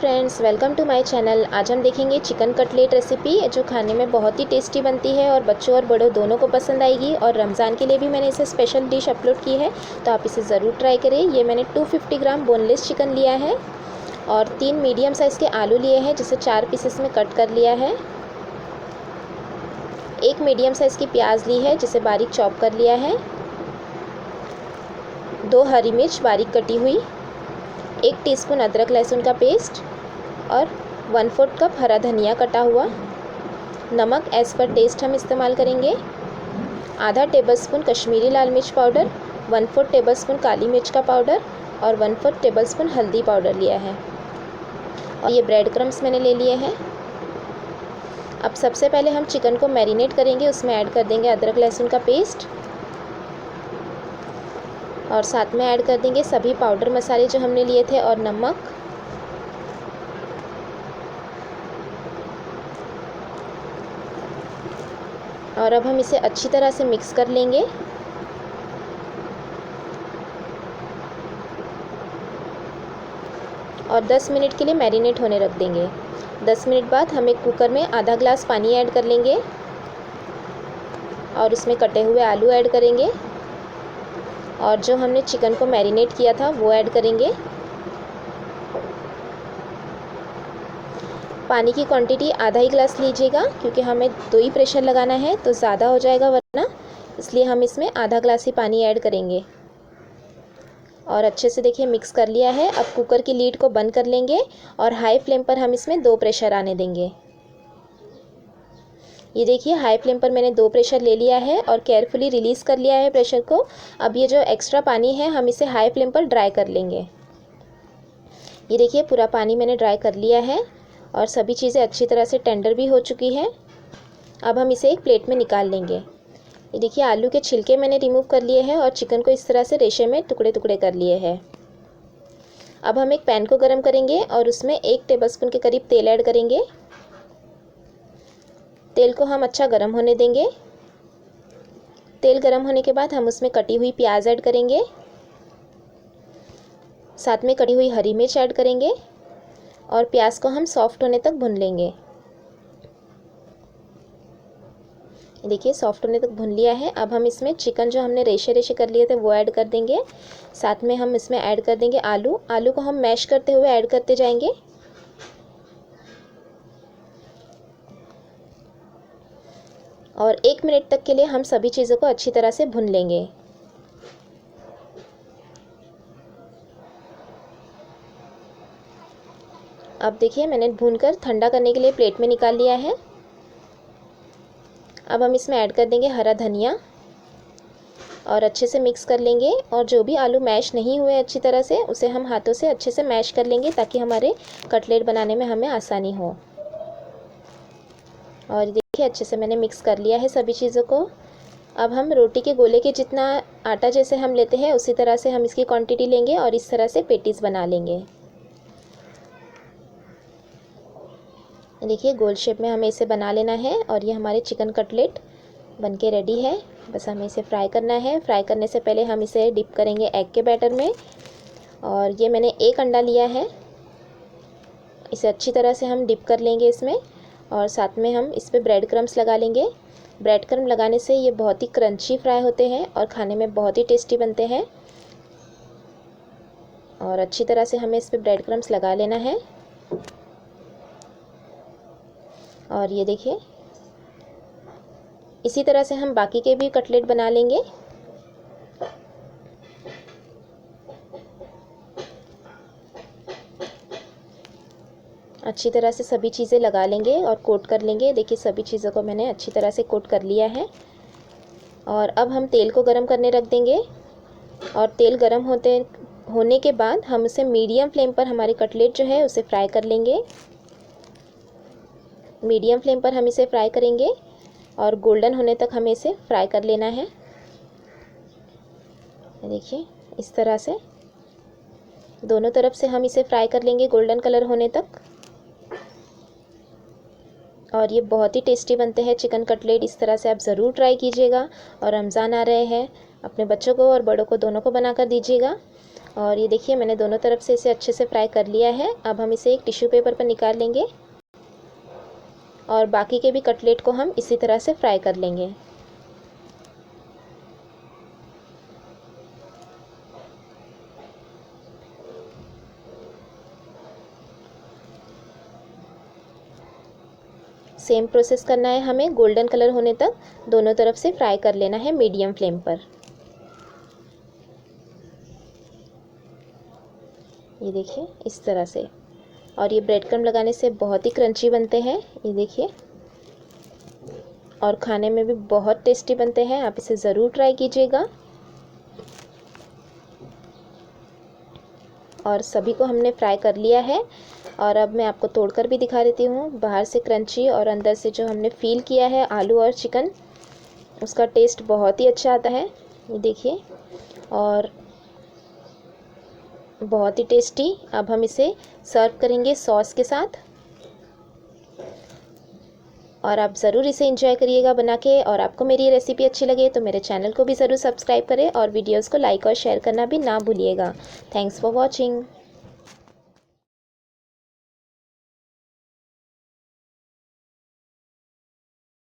Friends, welcome to my channel. आज हम देखेंगे चिकन कटलेट रेसिपी जो खाने में बहुत ही टेस्टी बनती है और बच्चों और बड़ों दोनों को पसंद आएगी। और रमज़ान के लिए भी मैंने इसे स्पेशल डिश अपलोड की है, तो आप इसे ज़रूर ट्राई करें। ये मैंने 250 ग्राम बोनलेस चिकन लिया है और 3 मीडियम साइज़ के आलू लिए हैं जिसे 4 पीसेस में कट कर लिया है। 1 मीडियम साइज़ की प्याज ली है जिसे बारीक चॉप कर लिया है। 2 हरी मिर्च बारीक कटी हुई, 1 टीस्पून अदरक लहसुन का पेस्ट और 1/4 कप हरा धनिया कटा हुआ। नमक एज़ पर टेस्ट हम इस्तेमाल करेंगे। आधा टेबलस्पून कश्मीरी लाल मिर्च पाउडर, 1/4 टेबलस्पून काली मिर्च का पाउडर और 1/4 टेबलस्पून हल्दी पाउडर लिया है। और ये ब्रेड क्रम्स मैंने ले लिए हैं। अब सबसे पहले हम चिकन को मैरिनेट करेंगे। उसमें ऐड कर देंगे अदरक लहसुन का पेस्ट और साथ में ऐड कर देंगे सभी पाउडर मसाले जो हमने लिए थे और नमक। और अब हम इसे अच्छी तरह से मिक्स कर लेंगे। और 10 मिनट के लिए मैरिनेट होने रख देंगे। 10 मिनट बाद हम एक कुकर में आधा ग्लास पानी ऐड कर लेंगे और उसमें कटे हुए आलू ऐड करेंगे और जो हमने चिकन को मैरिनेट किया था वो ऐड करेंगे। पानी की क्वांटिटी आधा ही ग्लास लीजिएगा क्योंकि हमें 2 ही प्रेशर लगाना है, तो ज़्यादा हो जाएगा वरना, इसलिए हम इसमें आधा ग्लास ही पानी ऐड करेंगे। और अच्छे से देखिए मिक्स कर लिया है। अब कुकर की लीड को बंद कर लेंगे और हाई फ्लेम पर हम इसमें 2 प्रेशर आने देंगे। ये देखिए हाई फ्लेम पर मैंने 2 प्रेशर ले लिया है और केयरफुली रिलीज़ कर लिया है प्रेशर को। अब ये जो एक्स्ट्रा पानी है हम इसे हाई फ्लेम पर ड्राई कर लेंगे। ये देखिए पूरा पानी मैंने ड्राई कर लिया है और सभी चीज़ें अच्छी तरह से टेंडर भी हो चुकी हैं। अब हम इसे एक प्लेट में निकाल लेंगे। ये देखिए आलू के छिलके मैंने रिमूव कर लिए हैं और चिकन को इस तरह से रेशे में टुकड़े टुकड़े कर लिए हैं। अब हम एक पैन को गरम करेंगे और उसमें 1 टेबलस्पून के करीब तेल ऐड करेंगे। तेल को हम अच्छा गरम होने देंगे। तेल गरम होने के बाद हम उसमें कटी हुई प्याज ऐड करेंगे, साथ में कटी हुई हरी मिर्च ऐड करेंगे और प्याज को हम सॉफ्ट होने तक भून लेंगे। देखिए सॉफ्ट होने तक भून लिया है। अब हम इसमें चिकन जो हमने रेशे रेशे कर लिए थे वो ऐड कर देंगे। साथ में हम इसमें ऐड कर देंगे आलू। आलू को हम मैश करते हुए ऐड करते जाएंगे। और 1 मिनट तक के लिए हम सभी चीज़ों को अच्छी तरह से भून लेंगे। अब देखिए मैंने भूनकर ठंडा करने के लिए प्लेट में निकाल लिया है। अब हम इसमें ऐड कर देंगे हरा धनिया और अच्छे से मिक्स कर लेंगे। और जो भी आलू मैश नहीं हुए अच्छी तरह से उसे हम हाथों से अच्छे से मैश कर लेंगे ताकि हमारे कटलेट बनाने में हमें आसानी हो। और देखिए अच्छे से मैंने मिक्स कर लिया है सभी चीज़ों को। अब हम रोटी के गोले के जितना आटा जैसे हम लेते हैं उसी तरह से हम इसकी क्वांटिटी लेंगे और इस तरह से पेटीज बना लेंगे। देखिए गोल शेप में हमें इसे बना लेना है और ये हमारे चिकन कटलेट बनके रेडी है। बस हमें इसे फ्राई करना है। फ्राई करने से पहले हम इसे डिप करेंगे एग के बैटर में। और ये मैंने 1 अंडा लिया है, इसे अच्छी तरह से हम डिप कर लेंगे इसमें। और साथ में हम इस पर ब्रेड क्रम्स लगा लेंगे। ब्रेड क्रम्स लगाने से ये बहुत ही क्रंची फ्राई होते हैं और खाने में बहुत ही टेस्टी बनते हैं। और अच्छी तरह से हमें इस पर ब्रेड क्रम्स लगा लेना है। और ये देखिए इसी तरह से हम बाकी के भी कटलेट बना लेंगे। अच्छी तरह से सभी चीज़ें लगा लेंगे और कोट कर लेंगे। देखिए सभी चीज़ों को मैंने अच्छी तरह से कोट कर लिया है। और अब हम तेल को गरम करने रख देंगे। और तेल गरम होने के बाद हम उसे मीडियम फ्लेम पर हमारे कटलेट जो है उसे फ्राई कर लेंगे। मीडियम फ्लेम पर हम इसे फ्राई करेंगे और गोल्डन होने तक हमें इसे फ्राई कर लेना है। देखिए इस तरह से दोनों तरफ से हम इसे फ्राई कर लेंगे गोल्डन कलर होने तक। और ये बहुत ही टेस्टी बनते हैं चिकन कटलेट। इस तरह से आप ज़रूर ट्राई कीजिएगा। और रमज़ान आ रहे हैं अपने बच्चों को और बड़ों को दोनों को बना कर दीजिएगा। और ये देखिए मैंने दोनों तरफ से इसे अच्छे से फ्राई कर लिया है। अब हम इसे एक टिश्यू पेपर पर निकाल लेंगे और बाकी के भी कटलेट को हम इसी तरह से फ्राई कर लेंगे। सेम प्रोसेस करना है हमें, गोल्डन कलर होने तक दोनों तरफ से फ्राई कर लेना है मीडियम फ्लेम पर। ये देखिए इस तरह से। और ये ब्रेड क्रम्ब लगाने से बहुत ही क्रंची बनते हैं, ये देखिए, और खाने में भी बहुत टेस्टी बनते हैं। आप इसे ज़रूर ट्राई कीजिएगा। और सभी को हमने फ्राई कर लिया है। और अब मैं आपको तोड़कर भी दिखा देती हूँ। बाहर से क्रंची और अंदर से जो हमने फील किया है आलू और चिकन, उसका टेस्ट बहुत ही अच्छा आता है। ये देखिए, और बहुत ही टेस्टी। अब हम इसे सर्व करेंगे सॉस के साथ। और आप ज़रूर इसे एंजॉय करिएगा बना के। और आपको मेरी रेसिपी अच्छी लगे तो मेरे चैनल को भी ज़रूर सब्सक्राइब करें और वीडियोस को लाइक और शेयर करना भी ना भूलिएगा। Thanks for watching.